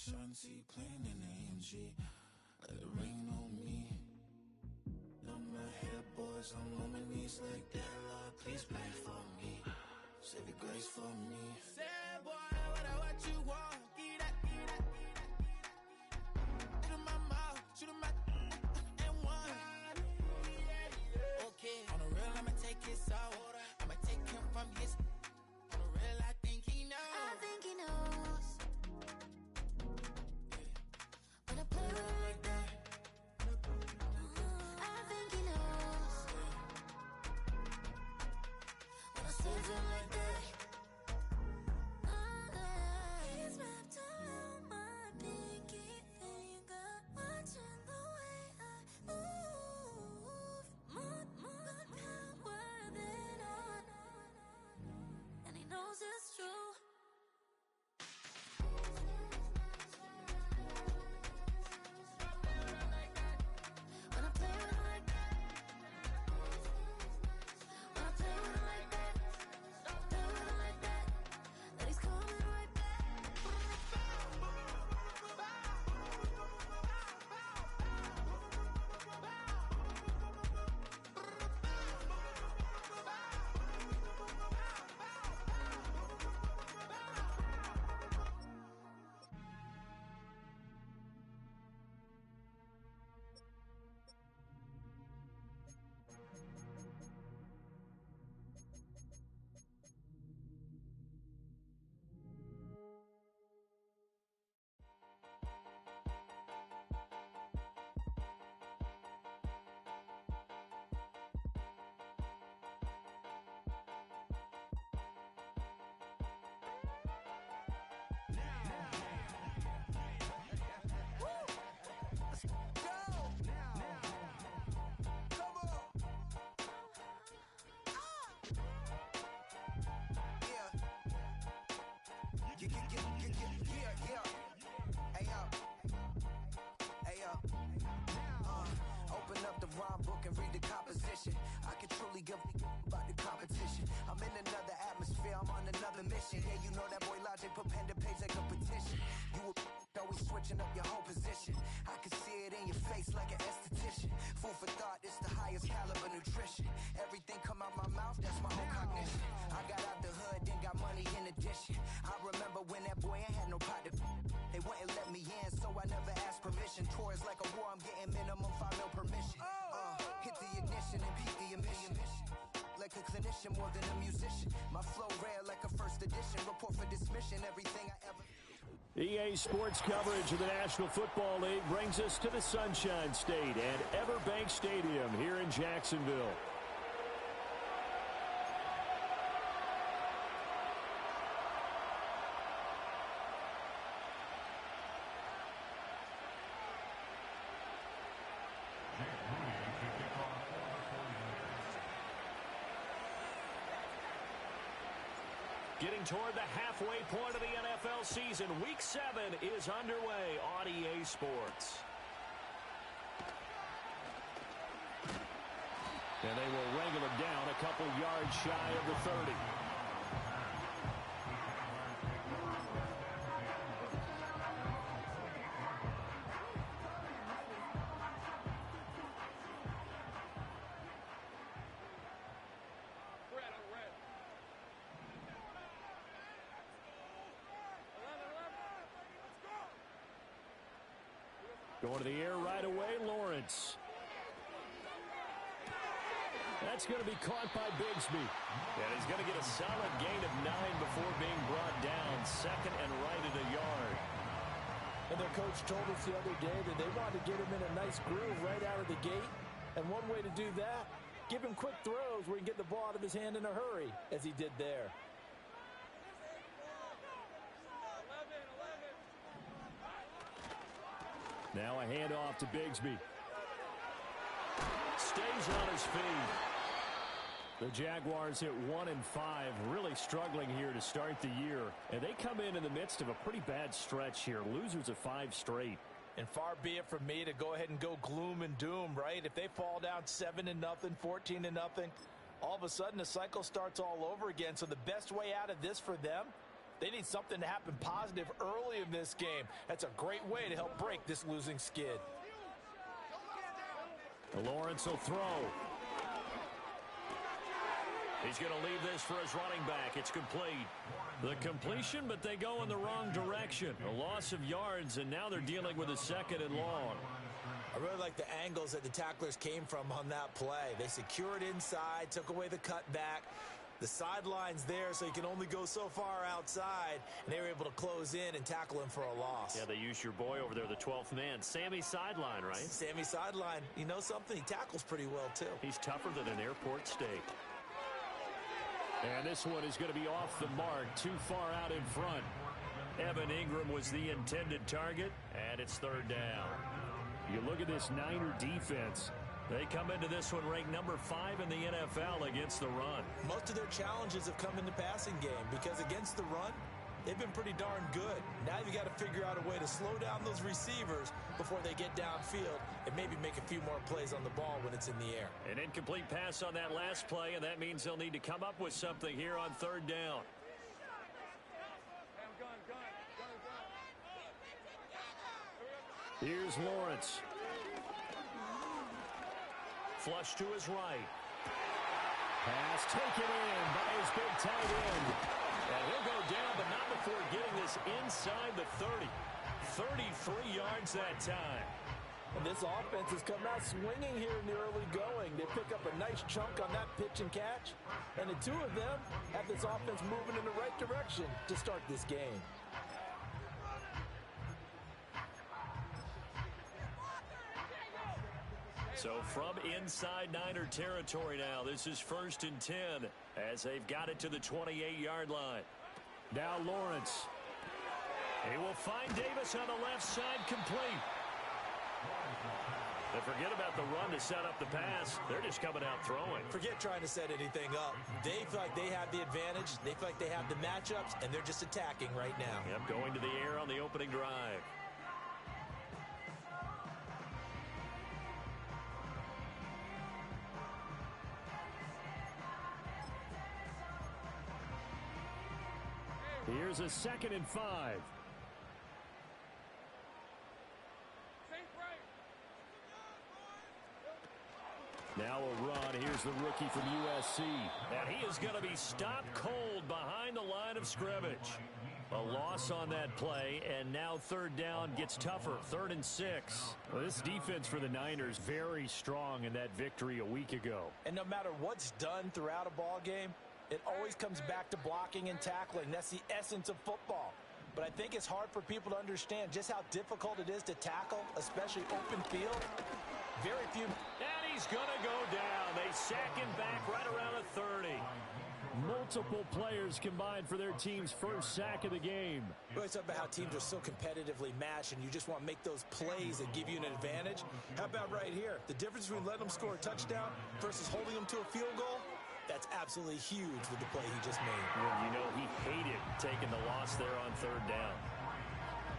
Shanty playing in AMG. Let it rain on me. On my head, boys, I'm on my knees like that. Lord, please pray for me. Save your grace for me. Say, boy, what you want? Give that. Shoot in my mouth, shoot in my and one. Okay, on the real, I'ma take his out. I'ma take him from his. On the real, I think he knows. I think he knows. When I play with him like that. I think he knows. When I save him like that. He's wrapped around my pinky finger, watching the way I move. More power than on. And he knows it's true. When I play with him like that. When I play with him like that. Play with him like that. That he's coming right back. Open up the rhyme book and read the composition. I can truly give a about the competition. I'm in another atmosphere, I'm on another mission. Yeah, you know that boy Logic put pen to page like a petition. You always switching up your whole position. I can see it in your face like an esthetician. Food for thought, it's the highest caliber nutrition. Everything come out my mouth, that's my own cognition. I got out the hood, then got money in addition. I remember when that boy ain't had no pot to. They wouldn't let me in, so I never asked permission. Tours like a war, I'm getting minimum 5 mil permission. Hit the ignition and beat the emission. Like a clinician more than a musician. My flow rare like a first edition. Report for dismission, everything I ever... EA Sports coverage of the National Football League brings us to the Sunshine State and Everbank Stadium here in Jacksonville. Getting toward the halfway point of the NFL season. Week 7 is underway on EA Sports. And they will wrangle him down a couple yards shy of the 30. Going to the air right away, Lawrence. That's going to be caught by Bigsby. And he's going to get a solid gain of 9 before being brought down. Second and right at a yard. And their coach told us the other day that they wanted to get him in a nice groove right out of the gate. And one way to do that, give him quick throws where he can get the ball out of his hand in a hurry, as he did there. Now a handoff to Bigsby. Stays on his feet. The Jaguars hit 1-5, really struggling here to start the year. And they come in the midst of a pretty bad stretch here. Losers of 5 straight. And far be it from me to go ahead and go gloom and doom, right? If they fall down 7-0, 14-0, all of a sudden the cycle starts all over again. So the best way out of this for them, They need something to happen positive early in this game. That's a great way to help break this losing skid. Lawrence will throw. He's going to leave this for his running back. It's complete. The completion, but they go in the wrong direction. A loss of yards, and now they're dealing with a 2nd and long. I really like the angles that the tacklers came from on that play. They secured inside, took away the cutback. The sideline's there, so you can only go so far outside, and they were able to close in and tackle him for a loss. Yeah, they used your boy over there, the 12th man. Sammy Sideline, right? Sammy Sideline. You know something? He tackles pretty well, too. He's tougher than an airport steak. And this one is going to be off the mark, too far out in front. Evan Ingram was the intended target, and it's 3rd down. You look at this Niner defense. They come into this one ranked number 5 in the NFL against the run. Most of their challenges have come in the passing game because against the run, they've been pretty darn good. Now you got to figure out a way to slow down those receivers before they get downfield and maybe make a few more plays on the ball when it's in the air. An incomplete pass on that last play, and that means they'll need to come up with something here on 3rd down. Here's Lawrence. Flush to his right. Pass taken in by his big tight end. And he'll go down, but not before getting this inside the 30. 33 yards that time. And this offense has come out swinging here in the early going. They pick up a nice chunk on that pitch and catch. And the two of them have this offense moving in the right direction to start this game. So from inside Niner territory now, this is 1st and 10 as they've got it to the 28-yard line. Now Lawrence. He will find Davis on the left side, complete. They forget about the run to set up the pass. They're just coming out throwing. Forget trying to set anything up. They feel like they have the advantage. They feel like they have the matchups, and they're just attacking right now. Yep, going to the air on the opening drive. Here's a 2nd and 5. Now a run. Here's the rookie from USC. And he is going to be stopped cold behind the line of scrimmage. A loss on that play, and now 3rd down gets tougher. 3rd and 6. Well, this defense for the Niners very strong in that victory a week ago. And no matter what's done throughout a ball game, it always comes back to blocking and tackling. That's the essence of football. But I think it's hard for people to understand just how difficult it is to tackle, especially open field. Very few. And he's going to go down. They sack him back right around the 30. Multiple players combined for their team's first sack of the game. We always talk about how teams are so competitively matched, and you just want to make those plays that give you an advantage. How about right here? The difference between letting them score a touchdown versus holding them to a field goal? That's absolutely huge with the play he just made. Well, you know, he hated taking the loss there on 3rd down.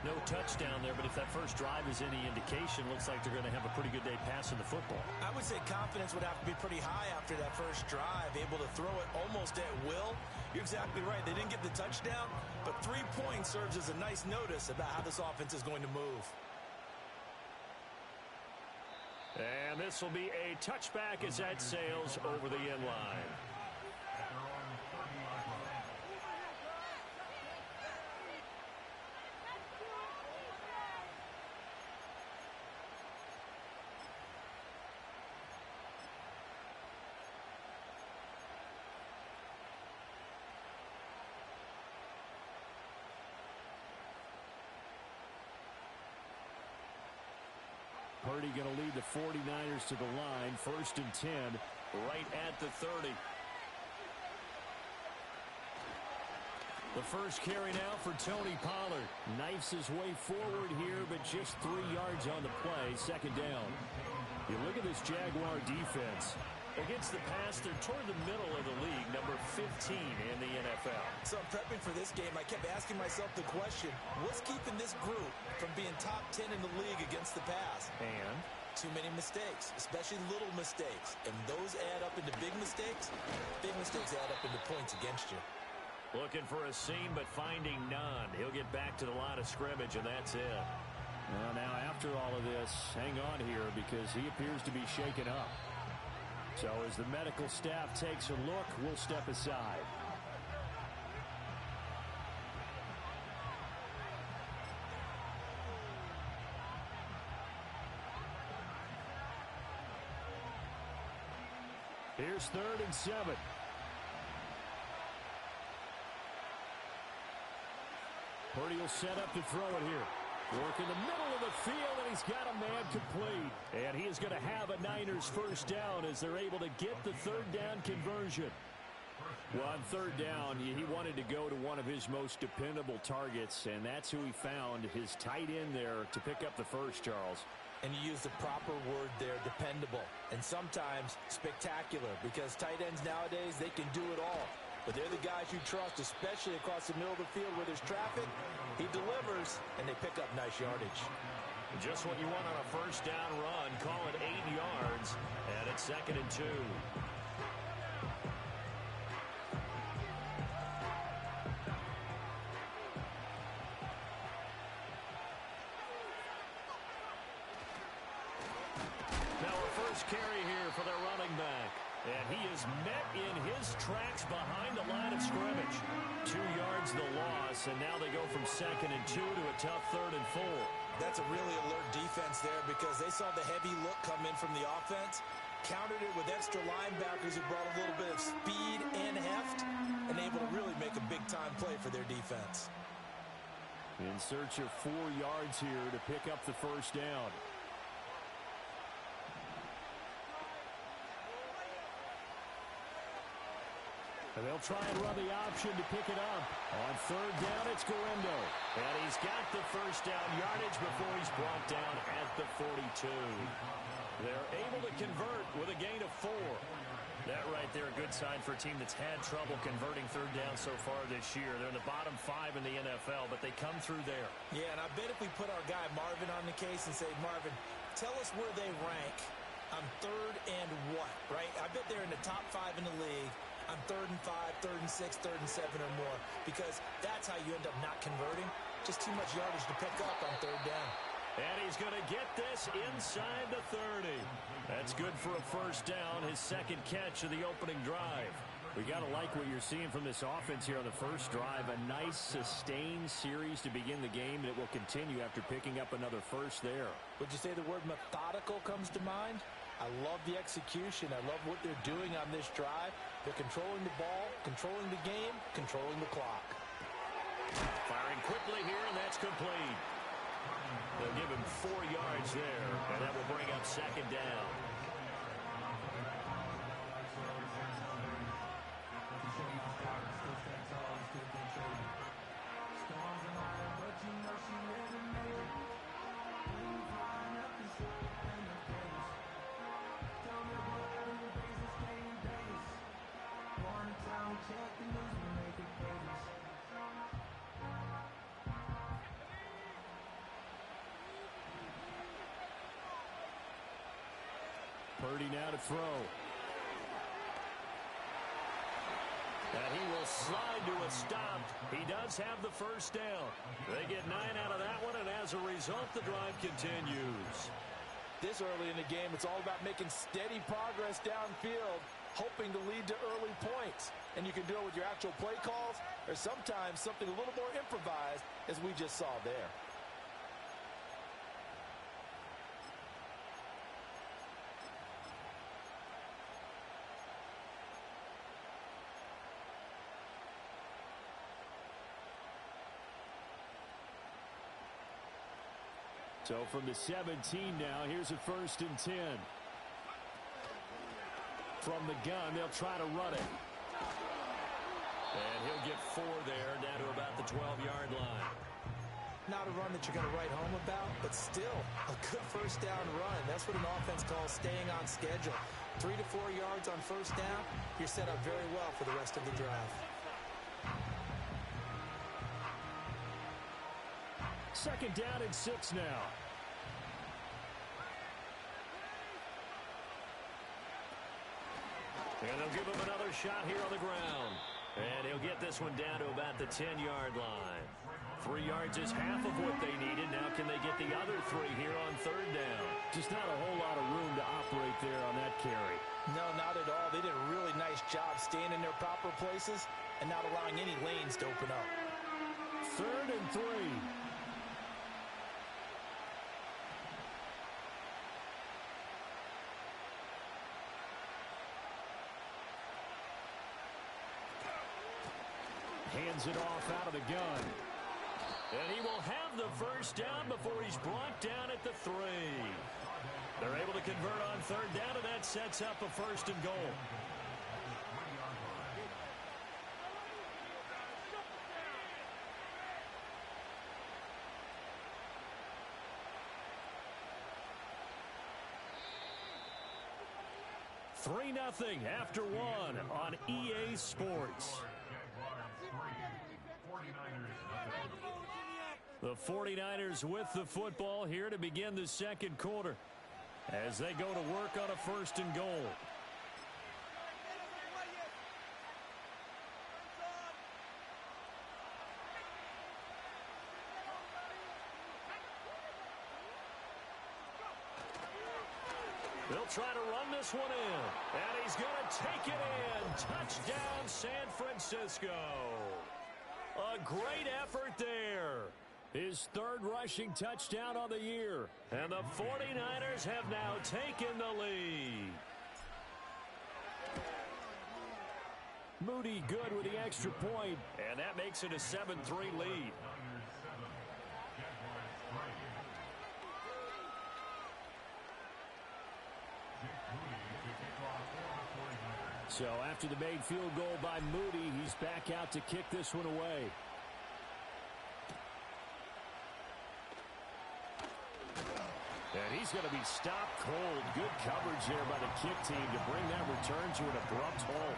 No touchdown there, but if that first drive is any indication, looks like they're going to have a pretty good day passing the football. I would say confidence would have to be pretty high after that first drive, able to throw it almost at will. You're exactly right. They didn't get the touchdown, but 3 points serves as a nice notice about how this offense is going to move. And this will be a touchback as that sails over the end line. Purdy going to lead the 49ers to the line. 1st and 10, right at the 30. The first carry now for Tony Pollard. Knifes his way forward here, but just 3 yards on the play. 2nd down. You look at this Jaguar defense. Against the pass, they're toward the middle of the league, number 15 in the NFL. So prepping for this game, I kept asking myself the question, what's keeping this group from being top 10 in the league against the pass? And too many mistakes, especially little mistakes. And those add up into big mistakes. Big mistakes add up into points against you. Looking for a seam, but finding none. He'll get back to the line of scrimmage, and that's it. Well, now after all of this, hang on here because he appears to be shaken up. So as the medical staff takes a look, we'll step aside. Here's 3rd and 7. Purdy will set up to throw it here. Work in the middle of the field, and he's got a man complete. And he is going to have a Niners first down as they're able to get the 3rd down conversion. Well, on 3rd down, he wanted to go to one of his most dependable targets, and that's who he found, his tight end there, to pick up the first, Charles. And you use the proper word there, dependable, and sometimes spectacular, because tight ends nowadays, they can do it all. But they're the guys you trust, especially across the middle of the field where there's traffic. He delivers, and they pick up nice yardage. Just what you want on a first down run. Call it 8 yards, and it's 2nd and 2. Now a first carry here for their running back. And he is met in his tracks behind the line of scrimmage. 2 yards the loss, and now they go from 2nd and 2 to a tough 3rd and 4. That's a really alert defense there because they saw the heavy look come in from the offense, countered it with extra linebackers who brought a little bit of speed and heft, and able to really make a big-time play for their defense. In search of 4 yards here to pick up the first down. And they'll try and run the option to pick it up. On 3rd down, it's Guendo. And he's got the first down yardage before he's brought down at the 42. They're able to convert with a gain of 4. That right there, a good sign for a team that's had trouble converting 3rd down so far this year. They're in the bottom 5 in the NFL, but they come through there. Yeah, and I bet if we put our guy Marvin on the case and say, Marvin, tell us where they rank on 3rd and what, right? I bet they're in the top 5 in the league on 3rd and 5, 3rd and 6, 3rd and 7 or more, because that's how you end up not converting. Just too much yardage to pick up on 3rd down. And he's going to get this inside the 30. That's good for a first down, his 2nd catch of the opening drive. We got to like what you're seeing from this offense here on the first drive. A nice sustained series to begin the game, and it will continue after picking up another first there. Would you say the word methodical comes to mind? I love the execution. I love what they're doing on this drive. They're controlling the ball, controlling the game, controlling the clock. Firing quickly here, and that's complete. They'll give him 4 yards there, and that will bring up 2nd down. Purdy now to throw. And he will slide to a stop. He does have the first down. They get 9 out of that one, and as a result, the drive continues. This early in the game, it's all about making steady progress downfield, hoping to lead to early points. And you can do it with your actual play calls, or sometimes something a little more improvised, as we just saw there. So from the 17 now, here's a 1st and 10. From the gun, they'll try to run it. And he'll get 4 there, down to about the 12-yard line. Not a run that you're going to write home about, but still a good first down run. That's what an offense calls staying on schedule. 3 to 4 yards on first down, you're set up very well for the rest of the drive. 2nd down and 6 now. And they'll give him another shot here on the ground. And he'll get this one down to about the 10-yard line. 3 yards is half of what they needed. Now can they get the other 3 here on third down? Just not a whole lot of room to operate there on that carry. No, not at all. They did a really nice job staying in their proper places and not allowing any lanes to open up. 3rd and 3. Hands it off out of the gun. And he will have the first down before he's brought down at the 3. They're able to convert on third down, and that sets up a 1st and goal. Three 0 after 1 on EA Sports. The 49ers with the football here to begin the second quarter as they go to work on a 1st and goal. They'll try to run this one in, and he's going to take it in. Touchdown, San Francisco. A great effort there. His 3rd rushing touchdown on the year. And the 49ers have now taken the lead. Moody good with the extra point. And that makes it a 7-3 lead. So after the made field goal by Moody, he's back out to kick this one away. And he's going to be stopped cold. Good coverage there by the kick team to bring that return to an abrupt halt.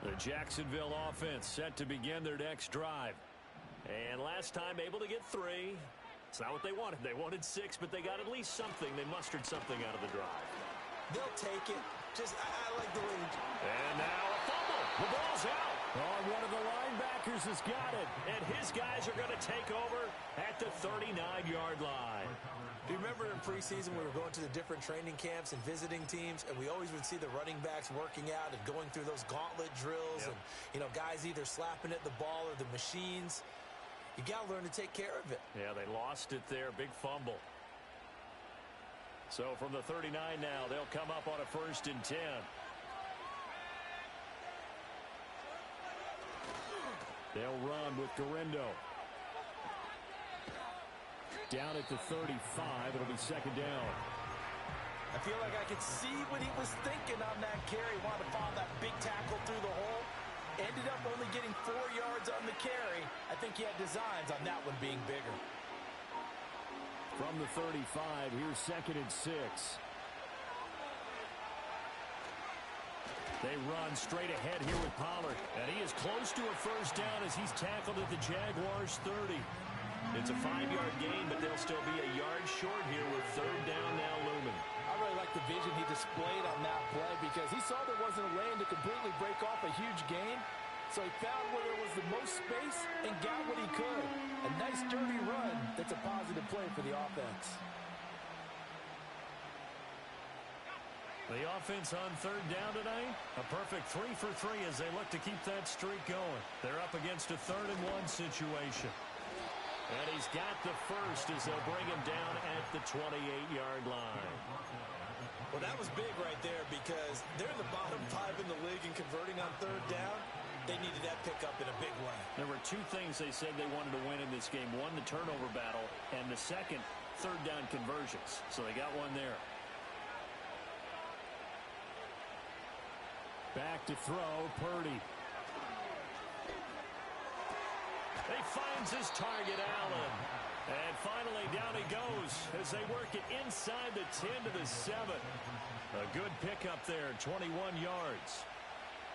The Jacksonville offense set to begin their next drive. And last time able to get 3. It's not what they wanted. They wanted 6, but they got at least something. They mustered something out of the drive. They'll take it. I like the way. And now a fumble. The ball's out. Oh, one of the linebackers has got it. And his guys are going to take over at the 39-yard line. Do you remember in preseason we were going to the different training camps and visiting teams, and we always would see the running backs working out and going through those gauntlet drills, and, guys either slapping at the ball or the machines. You got to learn to take care of it. Yeah, they lost it there. Big fumble. So from the 39 now, they'll come up on a 1st and 10. They'll run with Garendo. Down at the 35. It'll be 2nd down. I feel like I could see what he was thinking on that carry. Wanted to follow that big tackle through the hole. Ended up only getting 4 yards on the carry. I think he had designs on that one being bigger. From the 35, here's 2nd and 6. They run straight ahead here with Pollard. And he is close to a 1st down as he's tackled at the Jaguars' 30. It's a 5-yard gain, but they'll still be a yard short here with 3rd down now looming. I really like the vision he displayed on that play because he saw there wasn't a lane to completely break off a huge gain. So he found where there was the most space and got what he could. A nice, dirty run. That's a positive play for the offense. The offense on 3rd down tonight, a perfect 3 for 3 as they look to keep that streak going. They're up against a 3rd and 1 situation. And he's got the first as they'll bring him down at the 28-yard line. Well, that was big right there because they're in the bottom 5 in the league and converting on 3rd down. They needed that pickup in a big way. There were 2 things they said they wanted to win in this game. One, the turnover battle, and the second, 3rd down conversions. So they got one there. Back to throw, Purdy. He finds his target, Allen. And finally, down he goes as they work it inside the 10 to the 7. A good pickup there, 21 yards.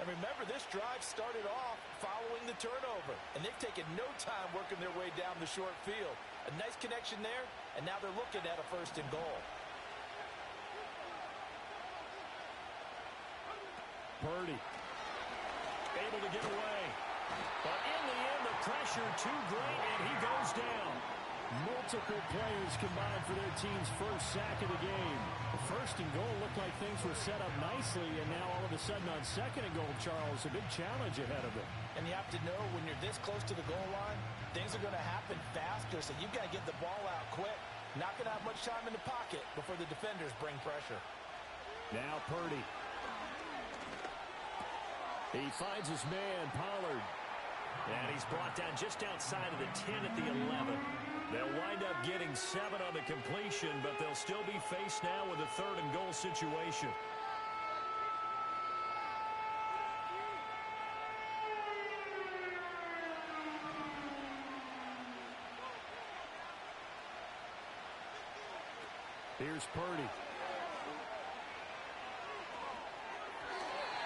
And remember, this drive started off following the turnover. And they've taken no time working their way down the short field. A nice connection there, and now they're looking at a 1st and goal. Purdy able to get away. But in the end, the pressure too great, and he goes down. Multiple players combined for their team's first sack of the game. The 1st and goal looked like things were set up nicely, and now all of a sudden on 2nd and goal, Charles, a big challenge ahead of them. And you have to know when you're this close to the goal line, things are going to happen faster, so you've got to get the ball out quick. Not going to have much time in the pocket before the defenders bring pressure. Now Purdy. He finds his man, Pollard. And he's brought down just outside of the 10 at the 11. They'll wind up getting 7 on the completion, but they'll still be faced now with a 3rd and goal situation. Here's Purdy.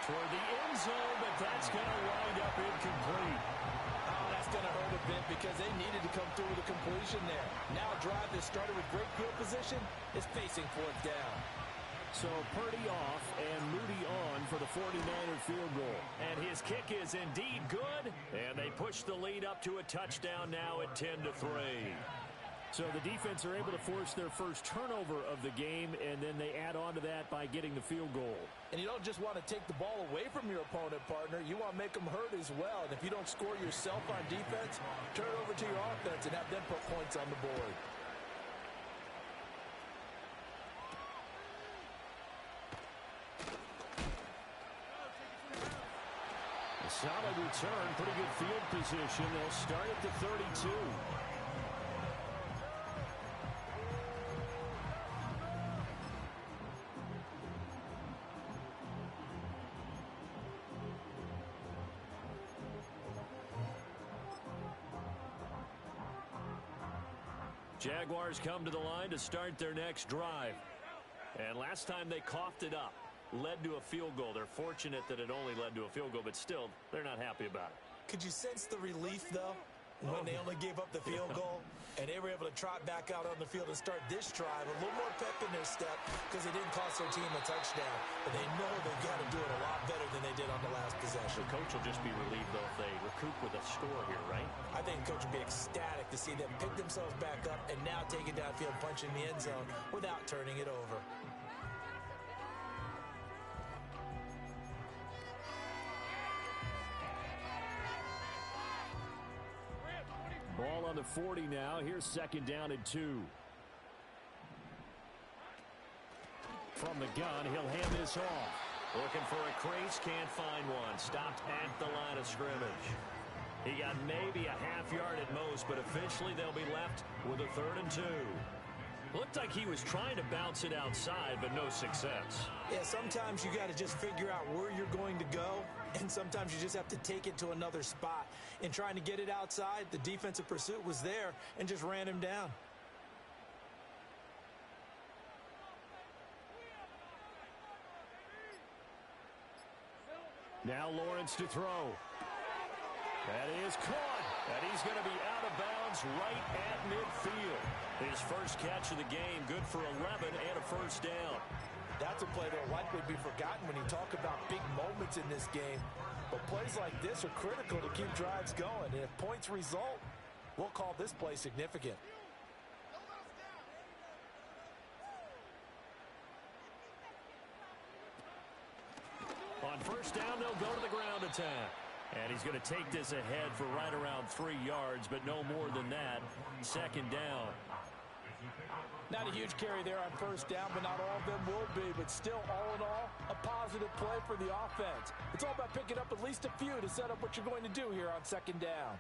Toward the end zone, but that's going to wind up incomplete. Oh, that's going to hurt a bit because they needed to come through with a completion there. Now a drive that started with great field position is facing 4th down. So Purdy off and Moody on for the 49er field goal. And his kick is indeed good, and they push the lead up to a touchdown now at 10-3. So the defense are able to force their first turnover of the game, and then they add on to that by getting the field goal. And you don't just want to take the ball away from your opponent, partner. You want to make them hurt as well. And if you don't score yourself on defense, turn it over to your offense and have them put points on the board. A solid return, pretty good field position. They'll start at the 32. Jaguars come to the line to start their next drive. And last time they coughed it up, led to a field goal. They're fortunate that it only led to a field goal, but still, they're not happy about it. Could you sense the relief, though, when they only gave up the field goal and they were able to trot back out on the field and start this drive a little more pep in their step because they didn't cost their team a touchdown, but they know they've got to do it a lot better than they did on the last possession. The coach will just be relieved, though, if they recoup with a score here, right? I think the coach will be ecstatic to see them pick themselves back up and now take it downfield, punch in the end zone without turning it over. Ball on the 40 now. Here's 2nd down and 2. From the gun, he'll hand this off. Looking for a crease, can't find one. Stopped at the line of scrimmage. He got maybe a half yard at most, but officially they'll be left with a 3rd and 2. Looked like he was trying to bounce it outside, but no success. Yeah, sometimes you got to just figure out where you're going to go, and sometimes you just have to take it to another spot. In trying to get it outside, the defensive pursuit was there and just ran him down. Now Lawrence to throw. That is caught. And he's going to be out of bounds right at midfield. His first catch of the game, good for 11 and a 1st down. That's a play that will likely be forgotten when you talk about big moments in this game. But plays like this are critical to keep drives going. And if points result, we'll call this play significant. On 1st down, they'll go to the ground attack. And he's going to take this ahead for right around 3 yards, but no more than that. 2nd down. Not a huge carry there on 1st down, but not all of them will be. But still, all in all, a positive play for the offense. It's all about picking up at least a few to set up what you're going to do here on 2nd down.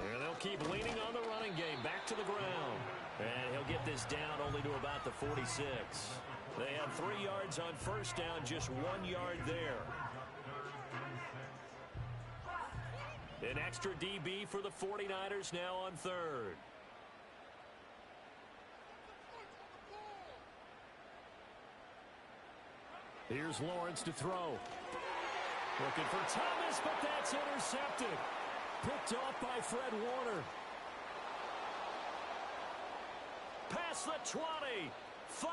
And they'll keep leaning on the running game. Back to the ground. And he'll get this down only to about the 46. They have 3 yards on 1st down, just 1 yard there. An extra DB for the 49ers now on 3rd. Here's Lawrence to throw. Looking for Thomas, but that's intercepted. Picked off by Fred Warner. Past the 20. 5.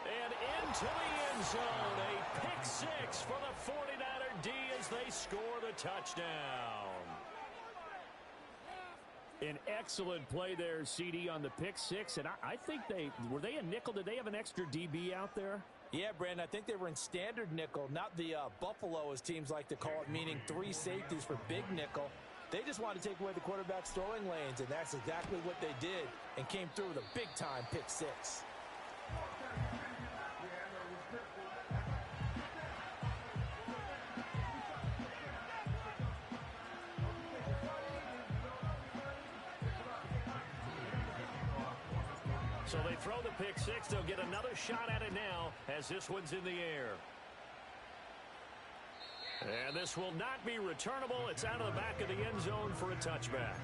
And into the end zone. A pick six for the 49er D as they score the touchdown. An excellent play there, CD, on the pick six. And I think were they a nickel? Did they have an extra DB out there? Yeah, Brandon, I think they were in standard nickel, not the Buffalo, as teams like to call it, meaning 3 safeties for big nickel. They just wanted to take away the quarterback's throwing lanes, and that's exactly what they did and came through with a big-time pick six. So they throw the pick six. They'll get another shot at it now as this one's in the air. And this will not be returnable. It's out of the back of the end zone for a touchback.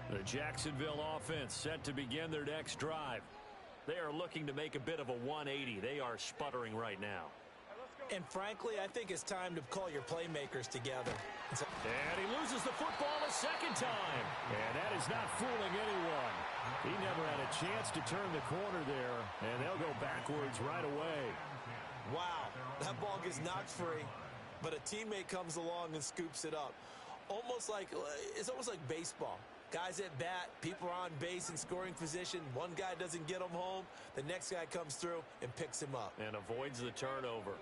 The Jacksonville offense set to begin their next drive. They are looking to make a bit of a 180. They are sputtering right now. And frankly, I think it's time to call your playmakers together. And he loses the football a second time. And that is not fooling anyone. He never had a chance to turn the corner there. And they'll go backwards right away. Wow, that ball gets knocked free, but a teammate comes along and scoops it up. It's almost like baseball. Guys at bat, people are on base in scoring position. One guy doesn't get him home. The next guy comes through and picks him up. And avoids the turnover.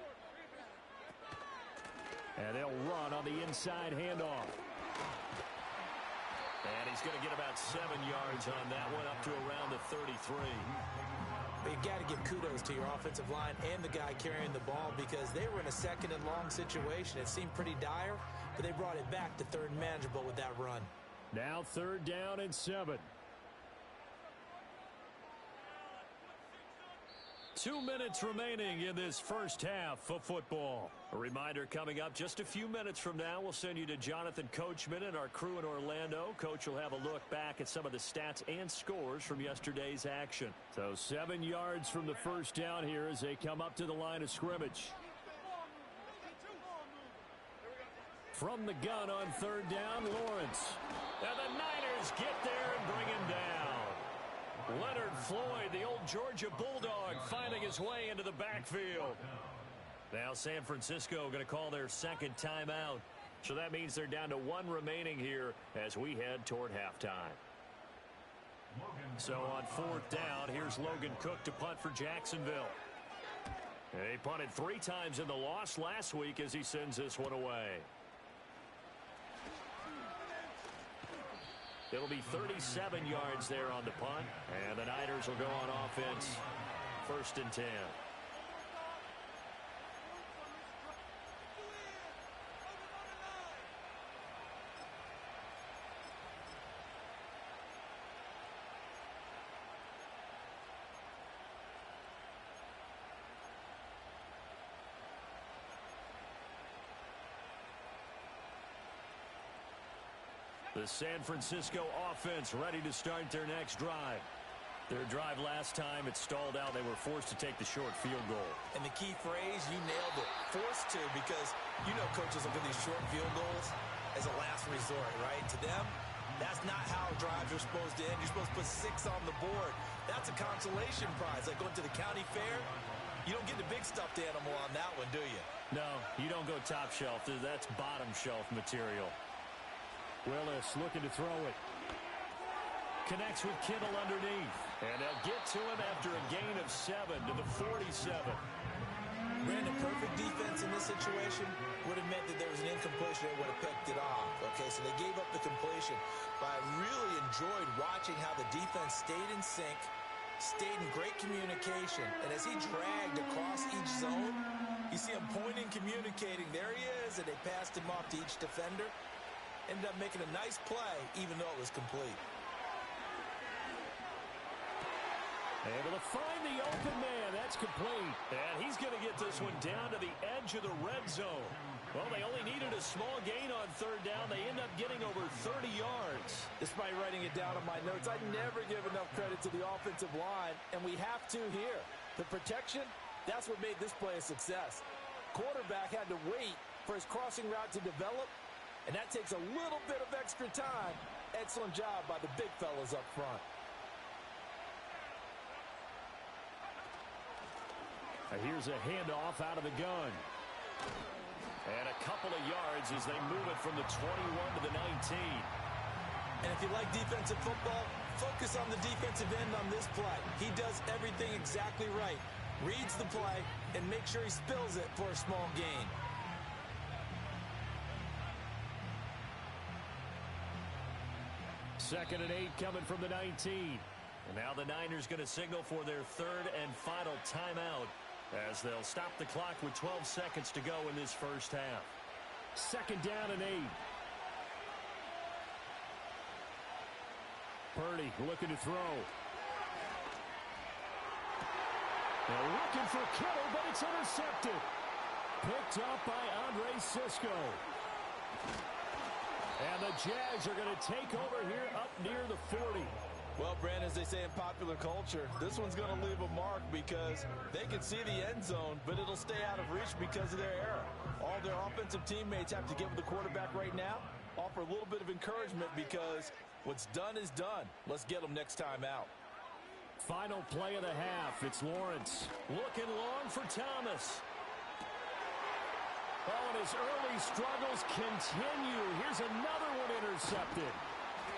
And they'll run on the inside handoff. And he's going to get about 7 yards on that one, up to around the 33. But you got to give kudos to your offensive line and the guy carrying the ball, because they were in a second and long situation. It seemed pretty dire, but they brought it back to third and manageable with that run. Now 3rd down and 7. 2 minutes remaining in this first half of football. A reminder coming up just a few minutes from now. We'll send you to Jonathan Coachman and our crew in Orlando. Coach will have a look back at some of the stats and scores from yesterday's action. So 7 yards from the first down here as they come up to the line of scrimmage. From the gun on 3rd down, Lawrence. And the Niners get there and bring him down. Leonard Floyd, the old Georgia Bulldog, finding his way into the backfield. Now San Francisco going to call their second timeout. So that means they're down to 1 remaining here as we head toward halftime. So on 4th down, here's Logan Cook to punt for Jacksonville. He punted 3 times in the loss last week as he sends this one away. It'll be 37 yards there on the punt, and the Niners will go on offense 1st and 10. The San Francisco offense ready to start their next drive. Their drive last time, it stalled out. They were forced to take the short field goal. And the key phrase, you nailed it. Forced to, because you know coaches look at these short field goals as a last resort, right? To them, that's not how drives are supposed to end. You're supposed to put 6 on the board. That's a consolation prize. Like going to the county fair, you don't get the big stuffed animal on that one, do you? No, you don't go top shelf. That's bottom shelf material. Willis looking to throw it. Connects with Kittle underneath. And they'll get to him after a gain of 7 to the 47. Brandon, perfect defense in this situation would have meant that there was an incompletion that would have picked it off. Okay, so they gave up the completion. But I really enjoyed watching how the defense stayed in sync, stayed in great communication. And as he dragged across each zone, you see him pointing, communicating. There he is, and they passed him off to each defender. Ended up making a nice play, even though it was complete. Able to find the open man. That's complete. And he's going to get this one down to the edge of the red zone. Well, they only needed a small gain on third down. They end up getting over 30 yards. Despite writing it down on my notes, I never give enough credit to the offensive line, and we have to here. The protection, that's what made this play a success. Quarterback had to wait for his crossing route to develop, and that takes a little bit of extra time. Excellent job by the big fellas up front. Here's a handoff out of the gun. And a couple of yards as they move it from the 21 to the 19. And if you like defensive football, focus on the defensive end on this play. He does everything exactly right. Reads the play and makes sure he spills it for a small gain. Second and 8 coming from the 19. And now the Niners going to signal for their third and final timeout as they'll stop the clock with 12 seconds to go in this first half. Second down and 8. Purdy looking to throw. They're looking for Kittle, but it's intercepted. Picked up by Andre Sisco. And the Jags are going to take over here up near the 40. Well, Brandon, as they say in popular culture, this one's going to leave a mark because they can see the end zone, but it'll stay out of reach because of their error. All their offensive teammates have to give the quarterback right now, offer a little bit of encouragement because what's done is done. Let's get them next time out. Final play of the half. It's Lawrence. Looking long for Thomas. Oh, and his early struggles continue. Here's another one intercepted.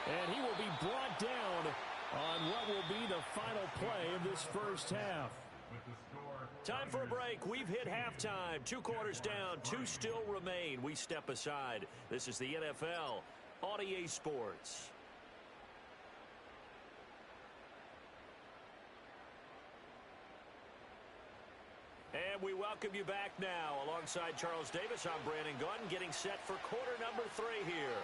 And he will be brought down on what will be the final play of this first half. Time for a break. We've hit halftime. 2 quarters down, 2 still remain. We step aside. This is the NFL on EA Sports. And we welcome you back now. Alongside Charles Davis, I'm Brandon Gunn, getting set for quarter number 3 here.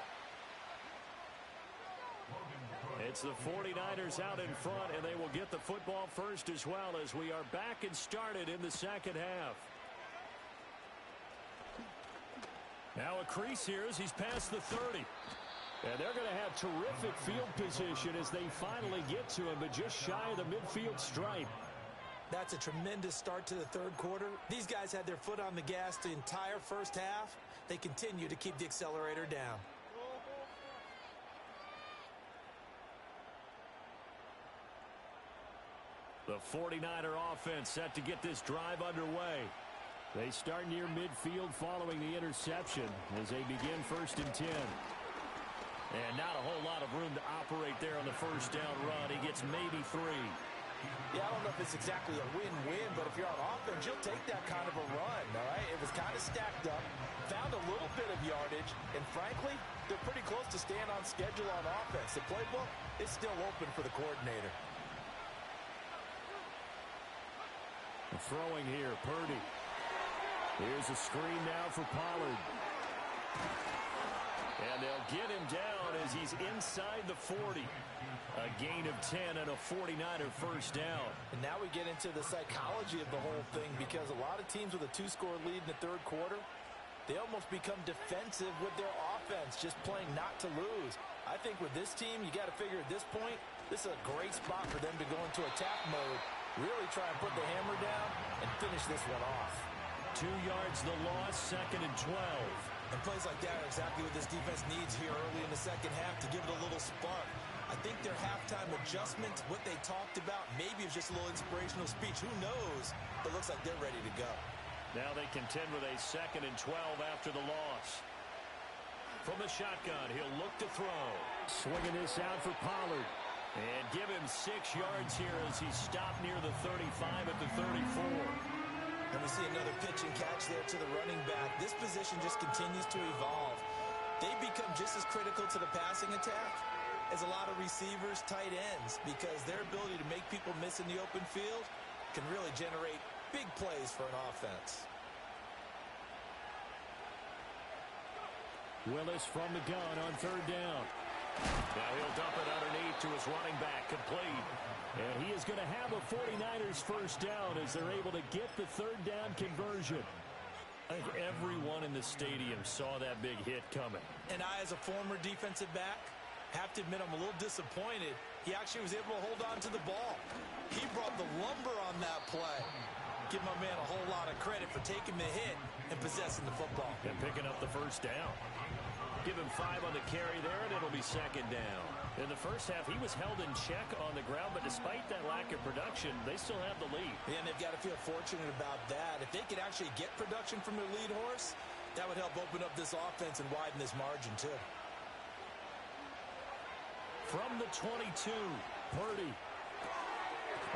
It's the 49ers out in front, and they will get the football first as well as we are back and started in the second half. Now a crease here as he's past the 30. And they're going to have terrific field position as they finally get to him, but just shy of the midfield stripe. That's a tremendous start to the third quarter. These guys had their foot on the gas the entire first half. They continue to keep the accelerator down. The 49er offense set to get this drive underway. They start near midfield following the interception as they begin first and 10. And not a whole lot of room to operate there on the first down run. He gets maybe 3. Yeah, I don't know if it's exactly a win-win, but if you're on offense, you'll take that kind of a run, all right? It was kind of stacked up, found a little bit of yardage, and frankly, they're pretty close to staying on schedule on offense. The playbook is still open for the coordinator. Throwing here, Purdy. Here's a screen now for Pollard. And they'll get him down as he's inside the 40. A gain of 10 and a 49er first down. And now we get into the psychology of the whole thing because a lot of teams with a 2-score lead in the third quarter, they almost become defensive with their offense, just playing not to lose. I think with this team, you got to figure at this point, this is a great spot for them to go into attack mode, really try and put the hammer down and finish this one off. 2 yards the loss, second and 12. And plays like that are exactly what this defense needs here early in the second half to give it a little spark. I think their halftime adjustment, what they talked about, maybe it's just a little inspirational speech. Who knows? But looks like they're ready to go. Now they contend with a second and 12 after the loss. From the shotgun, he'll look to throw. Swinging this out for Pollard. And give him 6 yards here as he's stopped near the 35 at the 34. And we see another pitch and catch there to the running back. This position just continues to evolve. They become just as critical to the passing attack as a lot of receivers, tight ends, because their ability to make people miss in the open field can really generate big plays for an offense. Willis from the gun on third down. Now he'll dump it underneath to his running back, complete. And he is going to have a 49ers first down as they're able to get the third down conversion. I think everyone in the stadium saw that big hit coming. And I, as a former defensive back, have to admit I'm a little disappointed. He actually was able to hold on to the ball. He brought the lumber on that play. Give my man a whole lot of credit for taking the hit and possessing the football. And picking up the first down. Give him 5 on the carry there, and it'll be second down. In the first half, he was held in check on the ground, but despite that lack of production, they still have the lead. And they've got to feel fortunate about that. If they could actually get production from their lead horse, that would help open up this offense and widen this margin, too. From the 22, Purdy.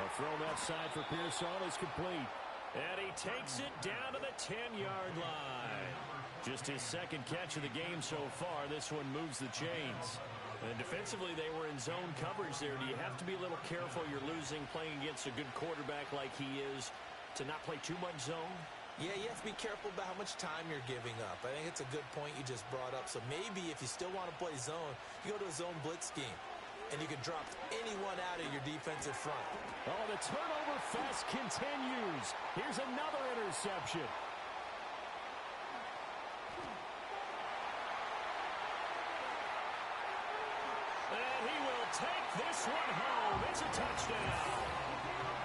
A throw left side for Pearson is complete. And he takes it down to the 10-yard line. Just his second catch of the game so far. This one moves the chains. And defensively, they were in zone coverage there. Do you have to be a little careful? You're losing playing against a good quarterback like he is to not play too much zone? Yeah, you have to be careful about how much time you're giving up. I think it's a good point you just brought up. So maybe if you still want to play zone, you go to a zone blitz scheme. And you can drop anyone out of your defensive front. Oh, the turnover fest continues. Here's another interception. And he will take this one home. It's a touchdown.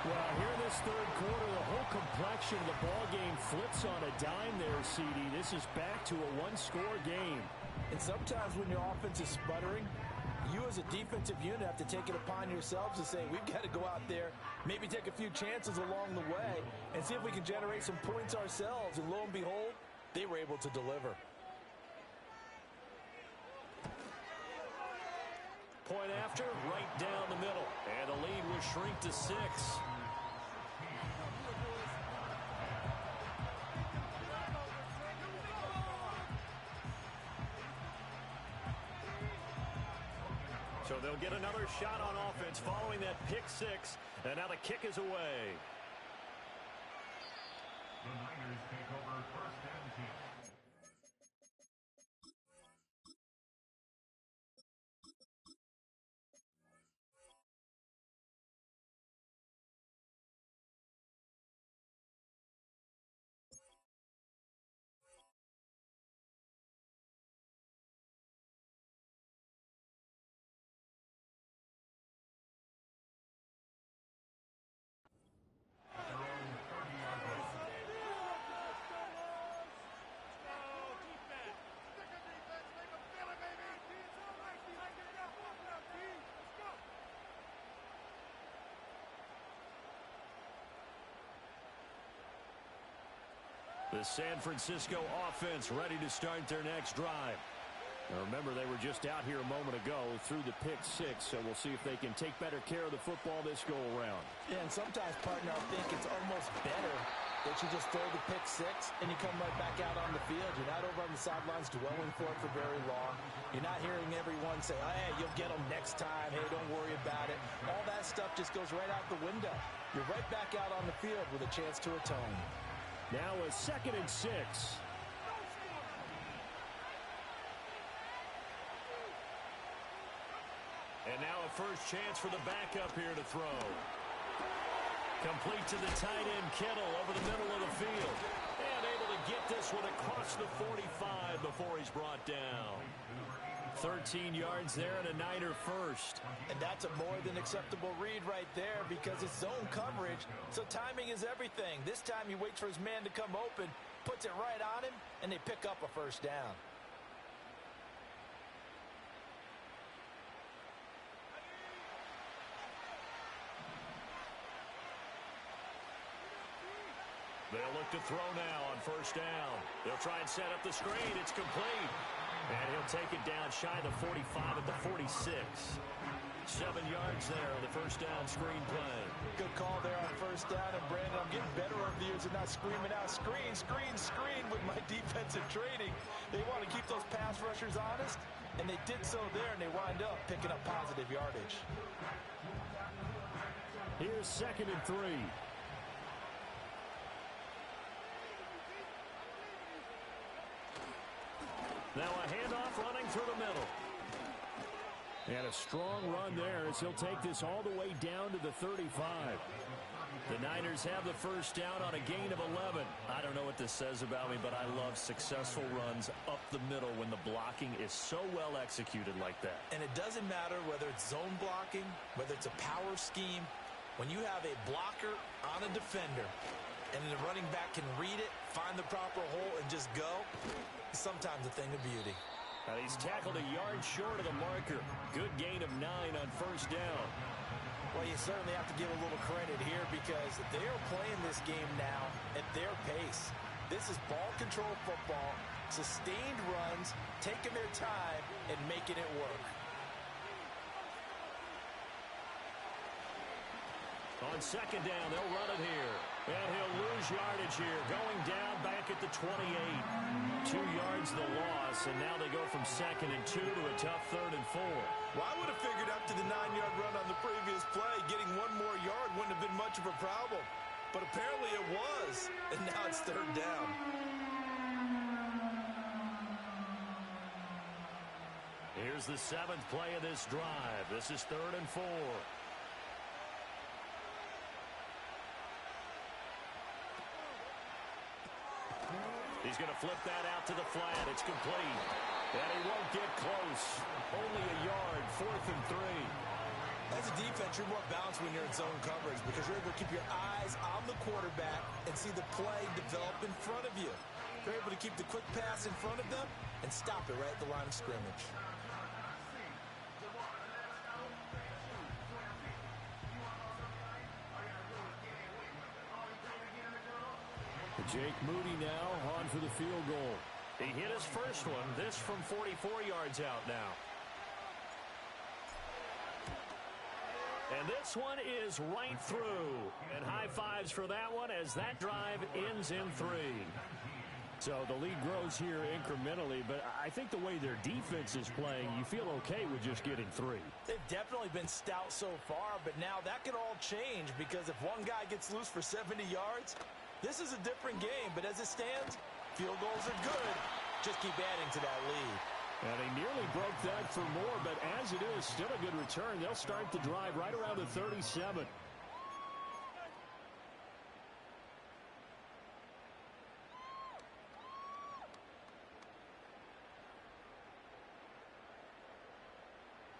Well, here in this third quarter, the whole complexion of the ball game flips on a dime there, CD. This is back to a one-score game. And sometimes when your offense is sputtering, you as a defensive unit have to take it upon yourselves to say, we've got to go out there, maybe take a few chances along the way, and see if we can generate some points ourselves. And lo and behold, they were able to deliver. Point after, right down the middle. And the lead will shrink to 6. So they'll get another shot on offense following that pick 6. And now the kick is away. The Niners take over first and 10. The San Francisco offense ready to start their next drive. Now remember, they were just out here a moment ago through the pick 6, so we'll see if they can take better care of the football this go-around. Yeah, and sometimes, partner, I think it's almost better that you just throw the pick 6 and you come right back out on the field. You're not over on the sidelines dwelling for it for very long. You're not hearing everyone say, oh, hey, you'll get them next time. Hey, don't worry about it. All that stuff just goes right out the window. You're right back out on the field with a chance to atone. Now a 2nd and 6. And now a first chance for the backup here to throw. Complete to the tight end, Kittle, over the middle of the field. And able to get this one across the 45 before he's brought down. 13 yards there and a Niner first. And that's a more than acceptable read right there because it's zone coverage, so timing is everything. This time he waits for his man to come open, puts it right on him, and they pick up a first down. They'll look to throw now on first down. They'll try and set up the screen. It's complete. And he'll take it down shy of the 45 at the 46. 7 yards there on the first down screen play. Good call there on first down. And, Brandon, I'm getting better over the years and not screaming out, screen, screen, screen with my defensive training. They want to keep those pass rushers honest, and they did so there, and they wind up picking up positive yardage. Here's 2nd and 3. Now a handoff running through the middle. And a strong run there as he'll take this all the way down to the 35. The Niners have the first down on a gain of 11. I don't know what this says about me, but I love successful runs up the middle when the blocking is so well executed like that. And it doesn't matter whether it's zone blocking, whether it's a power scheme. When you have a blocker on a defender and the running back can read it, find the proper hole, and just go, it's sometimes a thing of beauty. And he's tackled a yard short of the marker. Good gain of 9 on first down. Well, you certainly have to give a little credit here because they are playing this game now at their pace. This is ball control football, sustained runs, taking their time, and making it work. On second down, they'll run it here. And he'll lose yardage here, going down back at the 28. 2 yards the loss, and now they go from 2nd and 2 to a tough 3rd and 4. Well, I would have figured after the 9-yard run on the previous play, getting one more yard wouldn't have been much of a problem. But apparently it was, and now it's 3rd down. Here's the 7th play of this drive. This is 3rd and 4. He's going to flip that out to the flat. It's complete. And he won't get close. Only a yard, 4th and 3. As a defense, you're more balanced when you're in zone coverage because you're able to keep your eyes on the quarterback and see the play develop in front of you. You're able to keep the quick pass in front of them and stop it right at the line of scrimmage. Jake Moody now on for the field goal. He hit his first one. This from 44 yards out now. And this one is right through. And high fives for that one as that drive ends in 3. So the lead grows here incrementally, but I think the way their defense is playing, you feel okay with just getting 3. They've definitely been stout so far, but now that could all change because if one guy gets loose for 70 yards, this is a different game. But as it stands, field goals are good. Just keep adding to that lead. And they nearly broke that for more, but as it is, still a good return. They'll start the drive right around the 37.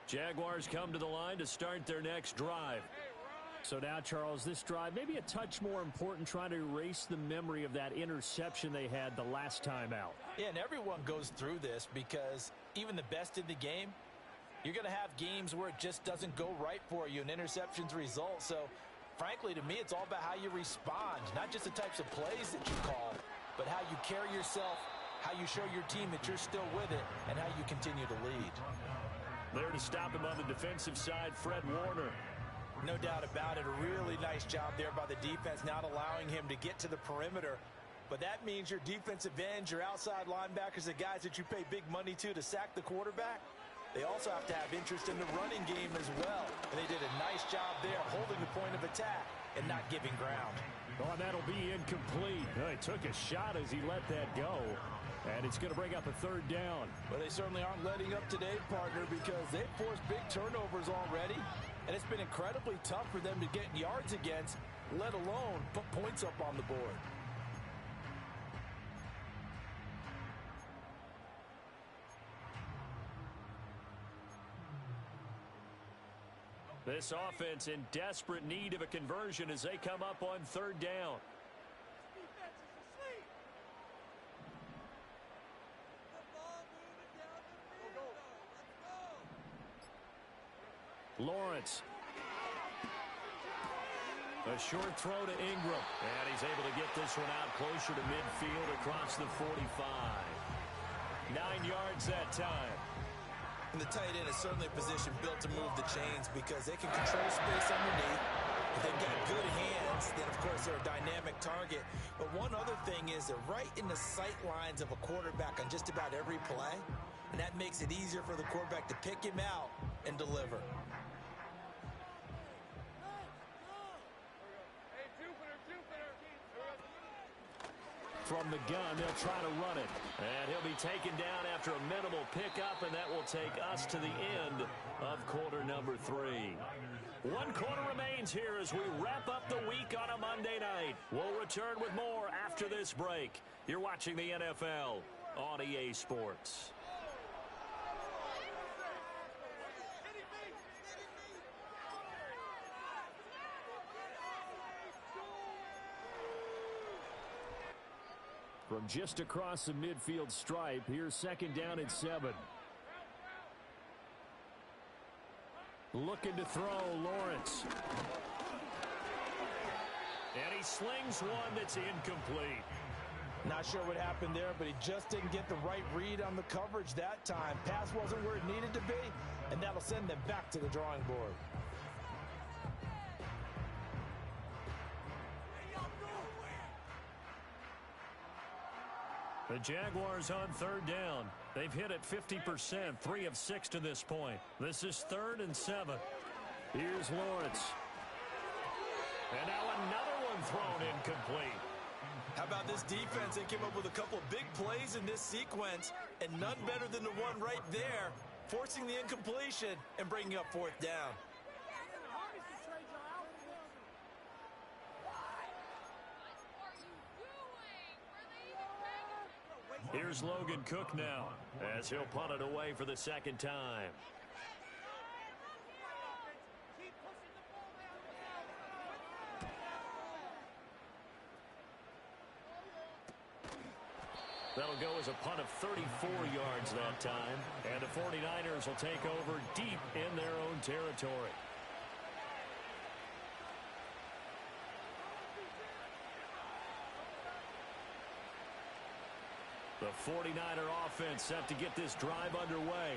Jaguars come to the line to start their next drive. So now, Charles, this drive maybe a touch more important, trying to erase the memory of that interception they had the last time out. Yeah, and everyone goes through this because even the best in the game, you're going to have games where it just doesn't go right for you and interceptions result. So, frankly, to me, it's all about how you respond, not just the types of plays that you call, but how you carry yourself, how you show your team that you're still with it, and how you continue to lead. There to stop him on the defensive side, Fred Warner. No doubt about it. A really nice job there by the defense, not allowing him to get to the perimeter. But that means your defensive ends, your outside linebackers, the guys that you pay big money to sack the quarterback, they also have to have interest in the running game as well. And they did a nice job there holding the point of attack and not giving ground. Oh, and that'll be incomplete. He took a shot as he let that go. And it's going to bring up a 3rd down. But they certainly aren't letting up today, partner, because they've forced big turnovers already. And it's been incredibly tough for them to get yards against, let alone put points up on the board. This offense in desperate need of a conversion as they come up on 3rd down. Lawrence. A short throw to Ingram. And he's able to get this one out closer to midfield across the 45. 9 yards that time. And the tight end is certainly a position built to move the chains because they can control space underneath. If they've got good hands, then of course they're a dynamic target. But one other thing is they're right in the sight lines of a quarterback on just about every play. And that makes it easier for the quarterback to pick him out and deliver. From the gun, they'll try to run it. And he'll be taken down after a minimal pickup, and that will take us to the end of quarter number 3. 1 quarter remains here as we wrap up the week on a Monday night. We'll return with more after this break. You're watching the NFL on EA Sports. From just across the midfield stripe, here's 2nd down and 7. Looking to throw, Lawrence. And he slings one that's incomplete. Not sure what happened there, but he just didn't get the right read on the coverage that time. Pass wasn't where it needed to be, and that'll send them back to the drawing board. The Jaguars on 3rd down. They've hit it 50%, 3 of 6 to this point. This is 3rd and 7. Here's Lawrence. And now another one thrown incomplete. How about this defense? They came up with a couple of big plays in this sequence, and none better than the one right there, forcing the incompletion and bringing up 4th down. Here's Logan Cook now, as he'll punt it away for the 2nd time. That'll go as a punt of 34 yards that time, and the 49ers will take over deep in their own territory. The 49er offense set to get this drive underway.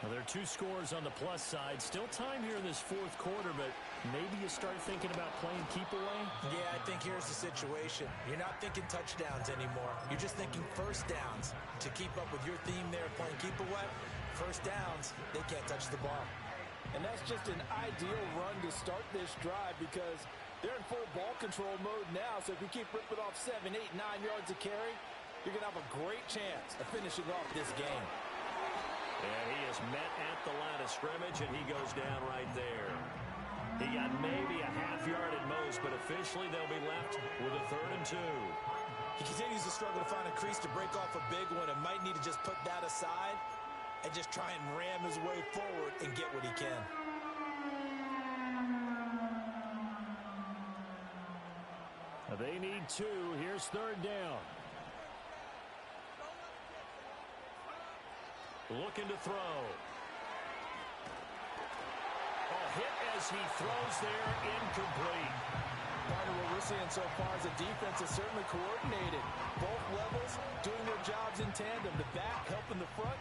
Now, there are 2 scores on the plus side. Still time here in this 4th quarter, but maybe you start thinking about playing keep away? Yeah, I think here's the situation. You're not thinking touchdowns anymore. You're just thinking 1st downs. To keep up with your theme there, playing keep away, 1st downs, they can't touch the ball. And that's just an ideal run to start this drive because they're in full ball control mode now. So if you keep ripping off 7, 8, 9 yards of carry, you're going to have a great chance of finishing off this game. And he is met at the line of scrimmage, and he goes down right there. He got maybe a half yard at most, but officially they'll be left with a 3rd and 2. He continues to struggle to find a crease to break off a big one and might need to just put that aside and just try and ram his way forward and get what he can. They need 2. Here's 3rd down. Looking to throw. A hit as he throws there, incomplete. Part of what we're seeing so far is the defense is certainly coordinated. Both levels doing their jobs in tandem. The back helping the front